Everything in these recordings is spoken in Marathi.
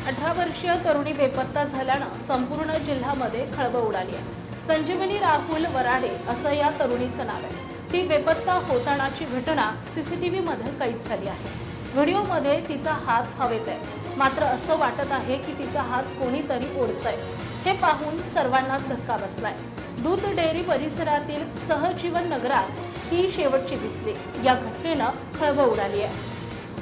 18 वर्षीय तरुणी बेपत्ता झाल्यानं संपूर्ण जिल्ह्यामध्ये खळबळ उडाली आहे। संजीवनी राहुल वराडे असं या तरुणीचं नाव आहे। ती बेपत्ता होतानाची घटना सीसीटीव्ही मध्ये कैद झाली आहे। व्हिडिओमध्ये तिचा हात हवेत आहे, मात्र असं वाटत आहे की तिचा हात कोणीतरी ओढतंय। हे पाहून सर्वांनाच धक्का बसलाय। दूध डेअरी परिसरातील सहजीवन नगरात ती शेवटची दिसली। या घटनेनं खळबळ उडाली आहे।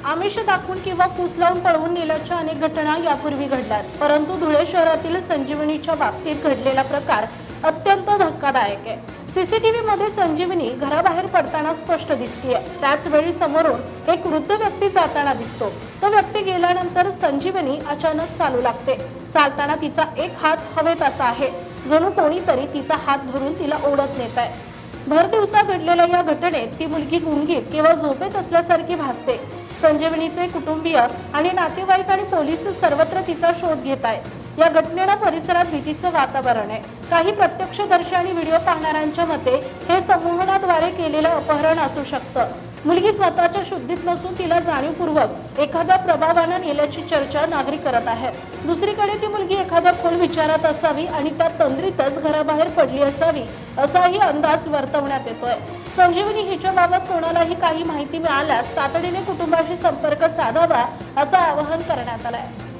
आमिष दाखवून किंवा फूस लावून पळवून नेल्याच्या अनेक घटना यापूर्वी घडल्यात, परंतु धुळे शहरातील संजीवनीच्या बाबतीत घडलेला प्रकार अत्यंत धक्कादायक आहे। सीसीटीव्ही मध्ये संजीवनी घराबाहेर पडताना स्पष्ट दिसतेय। त्याच वेळी समोरून एक वृद्ध व्यक्ती जाताना दिसतो। तो व्यक्ती गेल्यानंतर संजीवनी अचानक चालू लागते। चालताना तिचा एक हात हवेत असा आहे, जणू कोणीतरी तिचा हात धरून तिला ओढत नेत आहे। भर दिवसा घडलेल्या या घटनेत ती मुलगी गुंगीत किंवा झोपेत असल्यासारखी भासते। संजीवनीचे कुटुंबीय आणि नातेवाईक आणि पोलीस सर्वत्र तिचा शोध घेत आहेत। या घटनेनं परिसरात भीतीचं वातावरण आहे। काही प्रत्यक्षदर्शी आणि व्हिडिओ पाहणाऱ्यांच्या मते हे संमोहनाद्वारे केलेलं अपहरण असू शकतं। मुलगी स्वतःच्या शुद्धीत नसून तिला जाणीवपूर्वक एखाद्या प्रभावानं नेल्याची चर्चा नागरिक करत आहेत। दुसरीकडे ती मुलगी एखाद्या खोल विचारात असावी आणि त्या तंद्रीतच घराबाहेर पडली असावी असाही अंदाज वर्तवण्यात येतोय। संजीवनी हिच्याबाबत कोणालाही काही माहिती मिळाल्यास तातडीने कुटुंबाशी संपर्क साधावा असं आवाहन करण्यात आलंय।